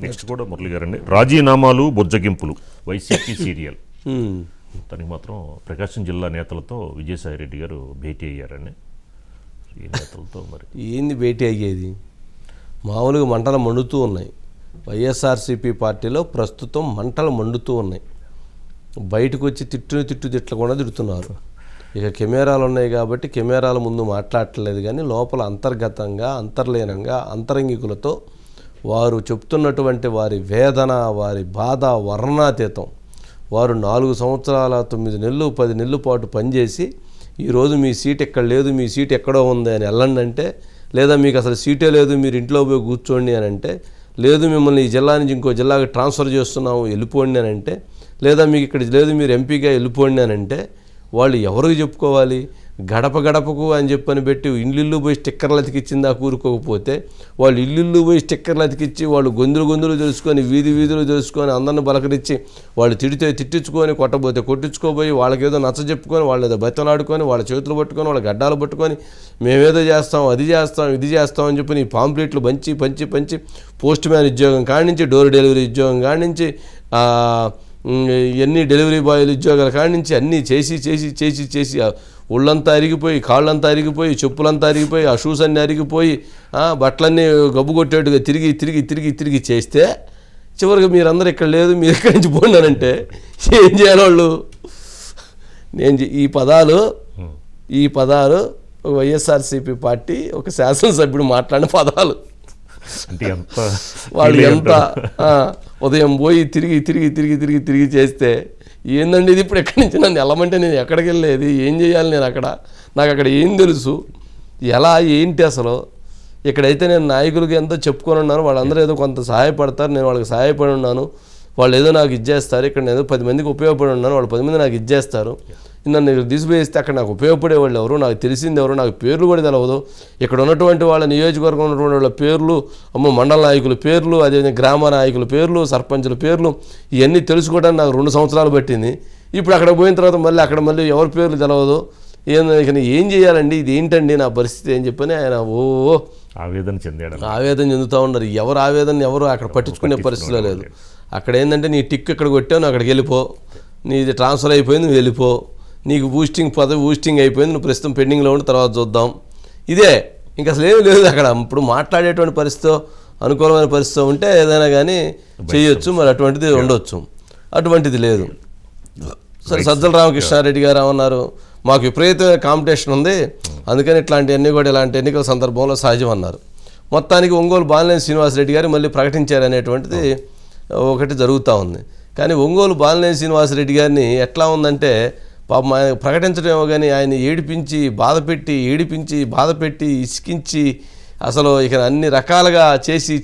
Next కూడా మురళి గారండి, రాజీనామాలు బొజ్జగింపులు వైసీపీ సీరియల్. తనకి మాత్రం ప్రకాశం జిల్లా నేతలతో విజయసాయి రెడ్డి గారు భేటీ అయ్యారండి. ఈ నేతలతో మరి ఏంది భేటీ అయ్యేది? మామూలుగా మంటలు మండుతూ ఉన్నాయి. వైఎస్ఆర్సీపీ పార్టీలో ప్రస్తుతం మంటలు మండుతూ ఉన్నాయి. బయటకు వచ్చి తిట్టకుండా తిడుతున్నారు. ఇక కెమెరాలు ఉన్నాయి కాబట్టి కెమెరాల ముందు మాట్లాడట్లేదు, కానీ లోపల అంతర్గతంగా అంతర్లీనంగా అంతరంగికులతో వారు చెప్తున్నటువంటి వారి వేదన, వారి బాధ వర్ణాతీతం. వారు 4 సంవత్సరాల 9 నెలలు 10 నెలల పాటు పనిచేసి ఈరోజు మీ సీట్ ఎక్కడ లేదు, మీ సీట్ ఎక్కడో ఉంది అని వెళ్ళండి అంటే, లేదా మీకు అసలు సీటే లేదు మీరు ఇంట్లో పోయి కూర్చోండి అని అంటే, లేదు మిమ్మల్ని ఈ జిల్లా నుంచి ఇంకో జిల్లాకి ట్రాన్స్ఫర్ చేస్తున్నాము వెళ్ళిపోండి అని అంటే, లేదా మీకు ఇక్కడ లేదు మీరు ఎంపీగా వెళ్ళిపోండి అని అంటే, వాళ్ళు ఎవరికి చెప్పుకోవాలి? గడప గడపకు అని చెప్పని పెట్టి ఇల్లు పోయి స్టిక్కర్లు అతికిచ్చిందా కూరుకోకపోతే, వాళ్ళు ఇల్లు పోయి స్టిక్కర్లు అతికిచ్చి వాళ్ళు గొంతులు తెలుసుకొని వీధులు తెలుసుకొని అందరిని బలకరించి వాళ్ళు తిడితే తిట్టించుకొని కొట్టబోతే కొట్టించుకోబోయి వాళ్ళకేదో నచ్చ చెప్పుకొని వాళ్ళు ఏదో బెత్తలాడుకొని వాళ్ళ చేతులు పట్టుకొని వాళ్ళ గడ్డాలు పట్టుకొని మేమేదో చేస్తాం అది చేస్తాం ఇది చేస్తాం అని చెప్పి నీ పాంప్లెట్లు పంచి పోస్ట్ మ్యాన్ ఉద్యోగం కానించి డోర్ డెలివరీ ఉద్యోగం కానించి ఎన్ని డెలివరీ బాయ్ల ఉద్యోగాల కానించి అన్నీ చేసి ఒళ్ళంతా అరిగిపోయి కాళ్ళంతా అరిగిపోయి చెప్పులంతా అరిగిపోయి ఆ షూస్ అన్నీ అరిగిపోయి బట్టలన్నీ గబ్బు కొట్టేట్టుగా తిరిగి చేస్తే చివరికి మీరందరూ ఇక్కడ లేదు మీరు ఇక్కడి నుంచి పోండానంటే ఏం చేయాలి వాళ్ళు? ఈ పదాలు వైఎస్ఆర్సీపీ పార్టీ ఒక శాసనసభ్యుడు మాట్లాడిన పదాలు. వాళ్ళు ఎంత ఉదయం పోయి తిరిగి చేస్తే ఏందండి ఇది? ఇప్పుడు ఎక్కడి నుంచి నన్ను వెళ్ళమంటే నేను ఎక్కడికి వెళ్ళేది? ఏం చేయాలి నేను అక్కడ? నాకు అక్కడ ఏం తెలుసు? ఎలా ఏంటి అసలు? ఇక్కడైతే నేను నాయకులకి ఎంతో చెప్పుకొని ఉన్నాను, వాళ్ళందరూ ఏదో కొంత సహాయపడతారు, నేను వాళ్ళకి సహాయపడి ఉన్నాను, వాళ్ళు ఏదో నాకు ఇచ్చేస్తారు. ఇక్కడ నేను ఏదో 10 మందికి ఉపయోగపడి ఉన్నాను, వాళ్ళు 10 మంది నాకు ఇచ్చేస్తారు. నన్ను తీసిపోయిస్తే అక్కడ నాకు ఉపయోగపడేవాళ్ళు ఎవరు, నాకు తెలిసింది ఎవరు, నాకు పేర్లు కూడా తెలవదు. ఇక్కడ ఉన్నటువంటి వాళ్ళ నియోజకవర్గం ఉన్నటువంటి వాళ్ళ పేర్లు, మండల నాయకుల పేర్లు, అదేవిధంగా గ్రామ నాయకుల పేర్లు, సర్పంచుల పేర్లు ఇవన్నీ తెలుసుకోవడానికి నాకు 2 సంవత్సరాలు పట్టింది. ఇప్పుడు అక్కడ పోయిన తర్వాత మళ్ళీ ఎవరి పేర్లు తెలవదు. ఏం చేయాలండి? ఇది ఏంటండి నా పరిస్థితి అని చెప్పని ఆయన ఆవేదన చెందుతూ ఉన్నారు. ఎవరు ఆవేదన ఎవరు అక్కడ పట్టించుకునే పరిస్థితిలో లేదు. అక్కడ ఏంటంటే నీ టిక్ ఎక్కడ కొట్టావు నువ్వు అక్కడికి వెళ్ళిపో, నీది ట్రాన్స్ఫర్ అయిపోయింది నువ్వు వెళ్ళిపో, నీకు బూస్టింగ్ అయిపోయింది నువ్వు ప్రస్తుతం పెండింగ్లో ఉండి తర్వాత చూద్దాం. ఇదే ఇంకా అసలు ఏమీ లేదు అక్కడ. ఇప్పుడు మాట్లాడేటువంటి పరిస్థితి అనుకూలమైన పరిస్థితి ఉంటే ఏదైనా కానీ చేయొచ్చు, మరి అటువంటిది ఉండొచ్చు, అటువంటిది లేదు. సరే, సజ్జల రామకృష్ణారెడ్డి గారు ఏమన్నారు? మాకు విపరీతమైన కాంపిటీషన్ ఉంది, అందుకని ఇట్లాంటివన్నీ కూడా ఇలాంటి ఎన్నికల సందర్భంలో సహజం అన్నారు. మొత్తానికి ఒంగోలు బాలినేని శ్రీనివాసరెడ్డి గారు మళ్ళీ ప్రకటించారనేటువంటిది ఒకటి జరుగుతూ ఉంది. కానీ ఒంగోలు బాలినేని శ్రీనివాసరెడ్డి గారిని ఎట్లా ఉందంటే, పాపం ఆయన ప్రకటించడమేమో కానీ ఆయన ఏడిపించి బాధపెట్టి ఇసికించి అసలు ఇక అన్ని రకాలుగా చేసి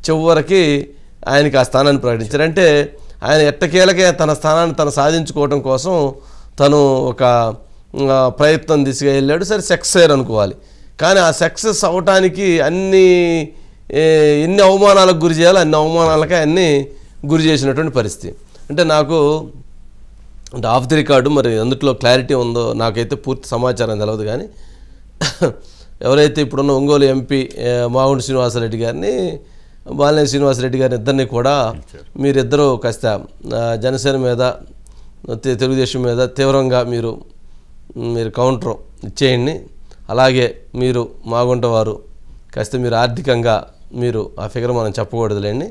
చివరికి ఆయనకి ఆ స్థానాన్ని ప్రకటించారు. అంటే ఆయన ఎట్టకేలకే తన స్థానాన్ని తను సాధించుకోవడం కోసం తను ఒక ప్రయత్నం దిశగా వెళ్ళాడు. సరే, సక్సెస్ అనుకోవాలి. కానీ ఆ సక్సెస్ అవటానికి ఎన్ని అవమానాలకు గురి చేయాలో అన్ని అవమానాలకే అన్ని గురి చేసినటువంటి పరిస్థితి. అంటే నాకు అంటే ఆఫ్ ది రికార్డు మరి అందుట్లో క్లారిటీ ఉందో నాకైతే పూర్తి సమాచారం తెలియదు, కానీ ఎవరైతే ఇప్పుడున్న ఒంగోలు ఎంపీ మాగుంటి శ్రీనివాసరెడ్డి గారిని బాలినేని శ్రీనివాసరెడ్డి గారిని ఇద్దరిని కూడా మీరిద్దరూ కాస్త జనసేన మీద తెలుగుదేశం మీద తీవ్రంగా మీరు కౌంటర్ ఇచ్చేయండి, అలాగే మీరు మాగుంట వారు కాస్త మీరు ఆర్థికంగా మీరు ఆ ఫిగర్ మనం చెప్పకూడదులేండి,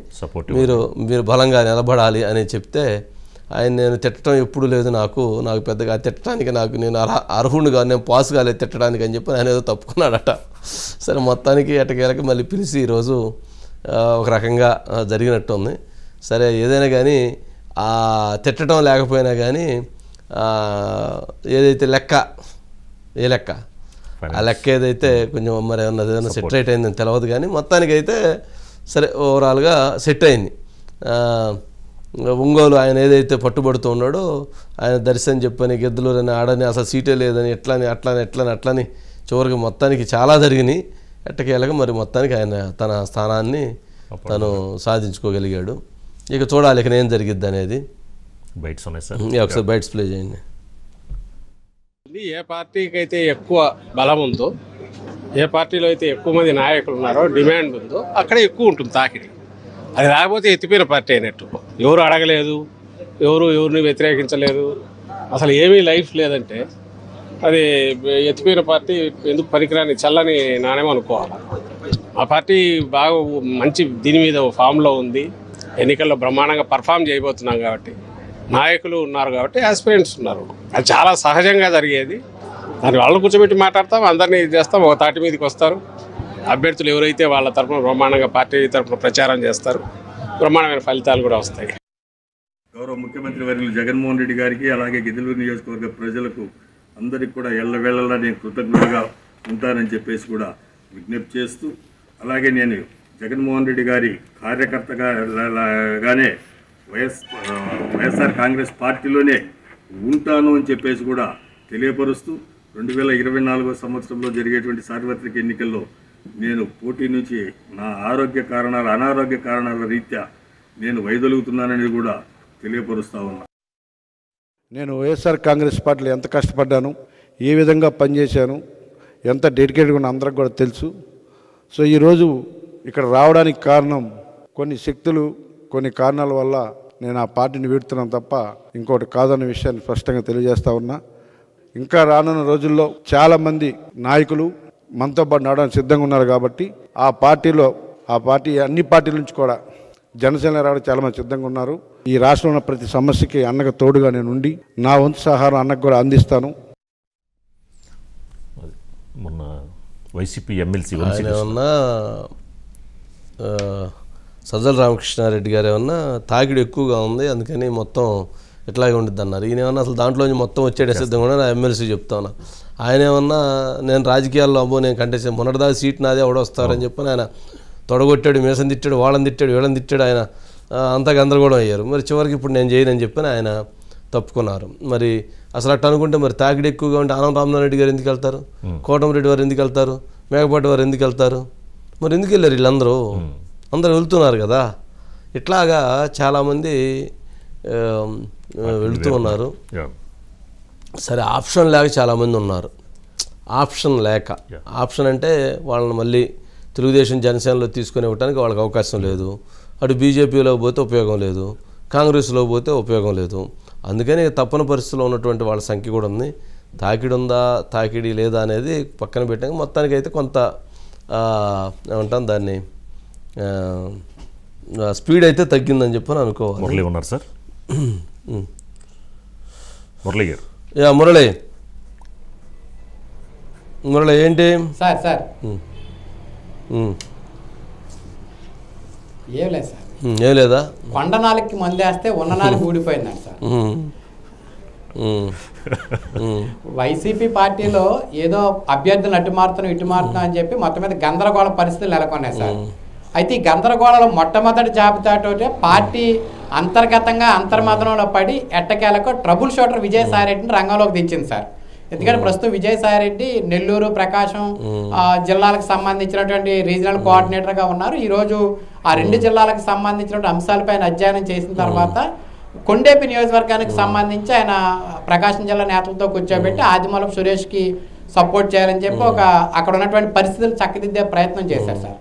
మీరు బలంగా నిలబడాలి అని చెప్తే ఆయన నేను తిట్టడం ఎప్పుడు లేదు, నాకు పెద్దగా తిట్టడానికి నేను అర్హుడుగా నేను పాస్ కాలేదు తిట్టడానికి అని చెప్పి ఆయన ఏదో తప్పుకున్నాడట. సరే, మొత్తానికి ఎట్టకేలకి మళ్ళీ పిలిచి ఈరోజు ఒక రకంగా జరిగినట్టు ఉంది. సరే, ఏదైనా కానీ ఆ తిట్టడం లేకపోయినా కానీ ఏదైతే లెక్క ఆ లెక్క ఏదైతే కొంచెం మరి ఏదైనా సెట్ రైట్ అయిందని తెలియదు, కానీ మొత్తానికి అయితే సరే ఓవరాల్గా సెట్ అయింది. ఒంగోలు ఆయన ఏదైతే పట్టుబడుతూ ఉన్నాడో ఆయన దర్శనం చెప్పని గెద్దులూరని ఆడని అసలు సీటే లేదని అట్లని చివరికి మొత్తానికి చాలా జరిగినాయి. ఎట్టకేలాగా మరి మొత్తానికి ఆయన తన స్థానాన్ని తను సాధించుకోగలిగాడు. ఇక చూడాలి ఇక ఏం జరిగిద్ది అనేది. బైట్స్ ఉన్నాయి సార్, ఒకసారి బైట్స్ ప్లే చేయండి. ఏ పార్టీకి అయితే ఎక్కువ బలం ఉందో ఏ పార్టీలో అయితే ఎక్కువ మంది నాయకులు ఉన్నారో డిమాండ్ ఉందో అక్కడే ఎక్కువ ఉంటుంది తాకిడి. అది రాకపోతే ఎత్తిపోయిన పార్టీ అయినట్టు. ఎవరు అడగలేదు, ఎవరిని వ్యతిరేకించలేదు, అసలు ఏమీ లైఫ్ లేదంటే అది ఎత్తిపోయిన పార్టీ ఎందుకు పనికిరాని చల్లని నాణ్యం అనుకోవాలి. ఆ పార్టీ బాగా మంచి దీని మీద ఫామ్లో ఉంది. ఎన్నికల్లో బ్రహ్మాండంగా పర్ఫామ్ చేయబోతున్నాం కాబట్టి, నాయకులు ఉన్నారు కాబట్టి, ఆస్పిరెంట్స్ ఉన్నారు. అది చాలా సహజంగా జరిగేది. దాన్ని వాళ్ళు కూర్చోబెట్టి మాట్లాడతాం, అందరినీ చేస్తాం, ఒక తాటి మీదకి వస్తారు. అభ్యర్థులు ఎవరైతే వాళ్ళ తరఫున బ్రహ్మాండంగా పార్టీ తరఫున ప్రచారం చేస్తారు, బ్రహ్మాండమైన ఫలితాలు కూడా వస్తాయి. గౌరవ ముఖ్యమంత్రి వర్యులు జగన్మోహన్ రెడ్డి గారికి, అలాగే గిద్దలూరు నియోజకవర్గ ప్రజలకు అందరికీ కూడా ఎల్లవేళలా నేను కృతజ్ఞతగా ఉంటానని చెప్పేసి కూడా విజ్ఞప్తి చేస్తూ, అలాగే నేను జగన్మోహన్ రెడ్డి గారి కార్యకర్తగానే వైఎస్ఆర్ కాంగ్రెస్ పార్టీలోనే ఉంటాను అని చెప్పేసి కూడా తెలియపరుస్తూ 2024 సంవత్సరంలో జరిగేటువంటి సార్వత్రిక ఎన్నికల్లో నేను పోటీ నుంచి నా అనారోగ్య కారణాల రీత్యా నేను వైదొలుగుతున్నానని కూడా తెలియపరుస్తూ ఉన్నా. నేను వైఎస్ఆర్ కాంగ్రెస్ పార్టీలో ఎంత కష్టపడ్డాను, ఏ విధంగా పనిచేశాను, ఎంత డెడికేట్గా ఉన్న అందరికి కూడా తెలుసు. సో ఈరోజు ఇక్కడ రావడానికి కారణం కొన్ని శక్తులు, కొన్ని కారణాల వల్ల నేను ఆ పార్టీని వీడుతున్నాను తప్ప ఇంకోటి కాదన్న విషయాన్ని స్పష్టంగా తెలియజేస్తా ఉన్నా. ఇంకా రానున్న రోజుల్లో చాలామంది నాయకులు మనతో పాటు నడవడానికి సిద్ధంగా ఉన్నారు కాబట్టి ఆ పార్టీ అన్ని పార్టీల నుంచి కూడా జనసేన రావడానికి చాలామంది సిద్ధంగా ఉన్నారు. ఈ రాష్ట్రంలో ఉన్న ప్రతి సమస్యకి అన్నకు తోడుగా నేను ఉండి నా వంతు సహారం అన్నకు కూడా అందిస్తాను. మొన్న వైసీపీ ఎమ్మెల్సీ ఏమన్నా సజ్జల రామకృష్ణారెడ్డి గారు ఏమన్నా తాకిడి ఎక్కువగా ఉంది, అందుకని మొత్తం ఇట్లాగే ఉంటుంది అన్నారు. ఈయన ఏమన్నా అసలు దాంట్లోంచి మొత్తం వచ్చేటే సిద్ధంగా ఉన్నా, నా ఎమ్మెల్సీ చెప్తా ఉన్నా. ఆయన ఏమన్నా నేను రాజకీయాల్లో అబ్బో నేను కంటెస్ట్ మొన్నటిదాకా సీట్ నాదే ఎవడొస్తారని చెప్పని ఆయన తొడగొట్టాడు, మీసం తిట్టాడు, వాళ్ళని తిట్టాడు, వీళ్ళని తిట్టాడు. ఆయన అంతా గందరగోళం అయ్యారు. మరి చివరికి ఇప్పుడు నేను చేయనని చెప్పని ఆయన తప్పుకున్నారు. మరి అసలు అట్లా అనుకుంటే మరి తాకిడి ఎక్కువగా ఉంటే ఆనం రామనారెడ్డి గారు ఎందుకు వెళ్తారు, కోటమిరెడ్డి వారు ఎందుకు వెళ్తారు, మేకపాటి వారు ఎందుకు వెళ్తారు, మరి ఎందుకు వెళ్ళారు వీళ్ళందరూ? అందరూ వెళ్తున్నారు కదా. ఇట్లాగా చాలామంది వెళుతూ ఉన్నారు. సరే, ఆప్షన్ లేక చాలామంది ఉన్నారు. ఆప్షన్ అంటే వాళ్ళని మళ్ళీ తెలుగుదేశం జనసేనలో తీసుకొని ఇవ్వడానికి వాళ్ళకి అవకాశం లేదు. అటు బీజేపీలో పోతే ఉపయోగం లేదు, కాంగ్రెస్లో పోతే ఉపయోగం లేదు. అందుకని తప్పని పరిస్థితుల్లో ఉన్నటువంటి వాళ్ళ సంఖ్య కూడా ఉంది. తాకిడి ఉందా తాకిడి లేదా అనేది పక్కన పెట్టాక మొత్తానికి అయితే కొంత ఏమంటాం దాన్ని స్పీడ్ అయితే తగ్గిందని చెప్పని అనుకోవాలి. మురళి ఉన్నారు సార్. మురళి గారు. మురళి ఏంటి సార్ ఏం లేదు సార్. ఏం లేదా? కొండ నాలుగుకి మందేస్తే ఉన్న నాలుగు ఊడిపోయిందండి సార్. వైసీపీ పార్టీలో ఏదో అభ్యర్థులు అటు మారుతున్నాం ఇటు మారుతున్నాం అని చెప్పి మొత్తం మీద గందరగోళ పరిస్థితులు నెలకొన్నాయి సార్. అయితే ఈ గందరగోళంలో మొట్టమొదటి జాబితాతోటే పార్టీ అంతర్గతంగా అంతర్మతంలో పడి ఎట్టకేలకు ట్రబుల్ షూటర్ విజయసాయిరెడ్డిని రంగంలోకి దించింది సార్. ఎందుకంటే ప్రస్తుతం విజయసాయిరెడ్డి నెల్లూరు, ప్రకాశం జిల్లాలకు సంబంధించినటువంటి రీజనల్ కోఆర్డినేటర్గా ఉన్నారు. ఈరోజు ఆ రెండు జిల్లాలకు సంబంధించినటువంటి అంశాలపైన అధ్యయనం చేసిన తర్వాత కొండేపి నియోజకవర్గానికి సంబంధించి ఆయన ప్రకాశం జిల్లా నేతలతో కూర్చోబెట్టి ఆదిమూలపు సురేష్కి సపోర్ట్ చేయాలని చెప్పి అక్కడ ఉన్నటువంటి పరిస్థితులు చక్కదిద్దే ప్రయత్నం చేశారు సార్.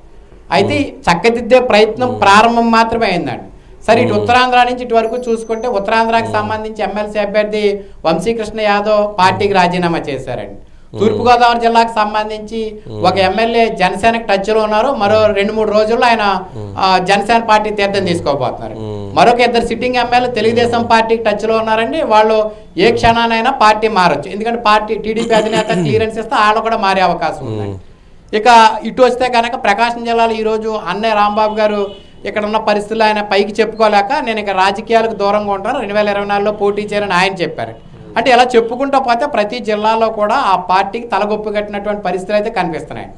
అయితే చక్కదిద్దే ప్రయత్నం ప్రారంభం మాత్రమే అయిందండి. సరే, ఇటు ఉత్తరాంధ్ర నుంచి ఇటు వరకు చూసుకుంటే ఉత్తరాంధ్రకి సంబంధించి ఎమ్మెల్సీ అభ్యర్థి వంశీకృష్ణ యాదవ్ పార్టీకి రాజీనామా చేశారండి. తూర్పుగోదావరి జిల్లాకు సంబంధించి ఒక ఎమ్మెల్యే జనసేనకి టచ్లో ఉన్నారు. మరో 2-3 రోజుల్లో ఆయన జనసేన పార్టీ తీర్థం తీసుకోబోతున్నారు. మరొక 2 సిట్టింగ్ ఎమ్మెల్యే తెలుగుదేశం పార్టీకి టచ్లో ఉన్నారండి. వాళ్ళు ఏ క్షణానైనా పార్టీ మారచ్చు. ఎందుకంటే పార్టీ టీడీపీ అధినేత క్లియరెన్స్ ఇస్తే వాళ్ళు కూడా మారే అవకాశం ఉందండి. ఇక ఇటు వస్తే కనుక ప్రకాశం జిల్లాలో ఈరోజు అన్నయ్య రాంబాబు గారు ఇక్కడ ఉన్న పరిస్థితులు ఆయన పైకి చెప్పుకోలేక నేను ఇక రాజకీయాలకు దూరంగా ఉంటాను, 2024లో పోటీ చేయాలని ఆయన చెప్పారు. అంటే ఇలా చెప్పుకుంటూ పోతే ప్రతి జిల్లాలో కూడా ఆ పార్టీకి తలగొప్పు కట్టినటువంటి పరిస్థితులు అయితే కనిపిస్తున్నాయి.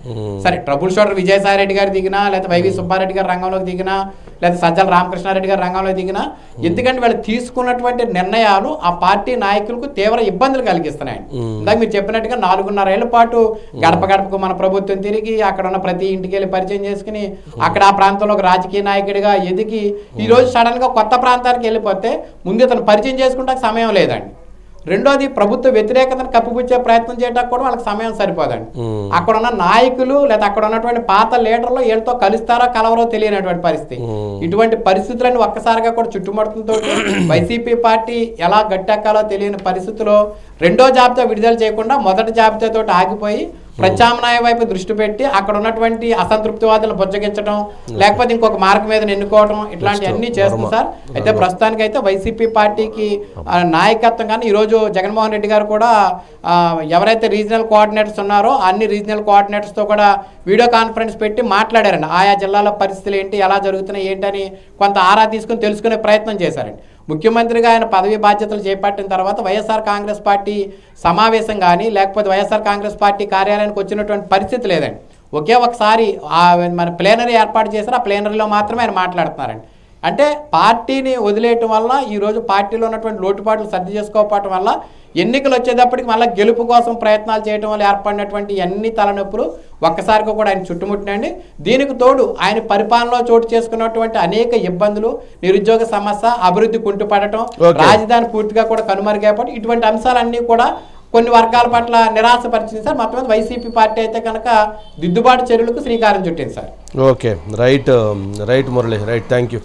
సరే, ట్రబుల్ షూటర్ విజయసాయిరెడ్డి గారు దిగినా, లేదా వైవి సుబ్బారెడ్డి గారు రంగంలోకి దిగినా, లేదా సజ్జల రామకృష్ణారెడ్డి గారు రంగంలో దిగినా, ఎందుకంటే వాళ్ళు తీసుకున్నటువంటి నిర్ణయాలు ఆ పార్టీ నాయకులకు తీవ్ర ఇబ్బందులు కలిగిస్తున్నాయి. ఇందాక మీరు చెప్పినట్టుగా 4.5 ఏళ్ల పాటు గడప గడపకు మన ప్రభుత్వం తిరిగి అక్కడ ఉన్న ప్రతి ఇంటికి వెళ్ళి పరిచయం చేసుకుని అక్కడ ఆ ప్రాంతంలో ఒక రాజకీయ నాయకుడిగా ఎదిగి ఈ రోజు సడన్ గా కొత్త ప్రాంతానికి వెళ్ళిపోతే ముందు ఇతను పరిచయం చేసుకుంటే సమయం లేదండి. రెండోది ప్రభుత్వ వ్యతిరేకతను కప్పిపుచ్చే ప్రయత్నం చేయడానికి కూడా వాళ్ళకి సమయం సరిపోదండి. అక్కడ ఉన్న నాయకులు లేదా అక్కడ ఉన్నటువంటి పాత లీడర్లు వీళ్ళతో కలుస్తారో కలవరో తెలియనటువంటి పరిస్థితి. ఇటువంటి పరిస్థితులను ఒక్కసారిగా కూడా చుట్టుముట్టడంతో వైసీపీ పార్టీ ఎలా గట్టెక్కాలో తెలియని పరిస్థితిలో రెండో జాబితా విడుదల చేయకుండా మొదటి జాబితాతో ఆగిపోయి ప్రత్యామ్నాయ వైపు దృష్టి పెట్టి అక్కడ ఉన్నటువంటి అసంతృప్తివాదులను బుజ్జగించడం, లేకపోతే ఇంకొక మార్గం మీద ఎన్నుకోవడం, ఇట్లాంటి అన్ని చేస్తుంది సార్. అయితే ప్రస్తుతానికి అయితే వైసీపీ పార్టీకి నాయకత్వం కానీ ఈరోజు జగన్మోహన్ రెడ్డి గారు కూడా ఎవరైతే రీజనల్ కోఆర్డినేటర్స్ ఉన్నారో అన్ని రీజనల్ కోఆర్డినేటర్స్తో కూడా వీడియో కాన్ఫరెన్స్ పెట్టి మాట్లాడారండి. ఆయా జిల్లాల పరిస్థితులు ఏంటి, ఎలా జరుగుతున్నాయి ఏంటని కొంత ఆరా తీసుకుని తెలుసుకునే ప్రయత్నం చేశారండి. ముఖ్యమంత్రిగా ఆయన పదవి బాధ్యతలు చేపట్టిన తర్వాత వైఎస్ఆర్ కాంగ్రెస్ పార్టీ సమావేశం కానీ లేకపోతే వైఎస్ఆర్ కాంగ్రెస్ పార్టీ కార్యాలయానికి వచ్చినటువంటి పరిస్థితి లేదండి. ఒకే ఒకసారి మన ప్లేనరీ ఏర్పాటు చేశారు, ఆ ప్లేనరీలో మాత్రమే ఆయన మాట్లాడుతున్నారండి. అంటే పార్టీని వదిలేయటం వల్ల ఈరోజు పార్టీలో ఉన్నటువంటి లోటుపాట్లు సర్ది చేసుకోకపోవటం వల్ల ఎన్నికలు వచ్చేటప్పటికి మళ్ళీ గెలుపు కోసం ప్రయత్నాలు చేయడం వల్ల ఏర్పడినటువంటి అన్ని తలనొప్పులు ఒక్కసారిగా కూడా ఆయన చుట్టుముట్టినండి. దీనికి తోడు ఆయన పరిపాలనలో చోటు చేసుకున్నటువంటి అనేక ఇబ్బందులు, నిరుద్యోగ సమస్య, అభివృద్ధి కుంటుపడటం, రాజధాని పూర్తిగా కూడా కనుమరుగైపోవడం, ఇటువంటి అంశాలన్నీ కూడా కొన్ని వర్గాల పట్ల నిరాశపరిచింది సార్. మొత్తం వైసీపీ పార్టీ అయితే కనుక దిద్దుబాటు చర్యలకు శ్రీకారం చుట్టింది sir. Okay, right Murali, right, thank you.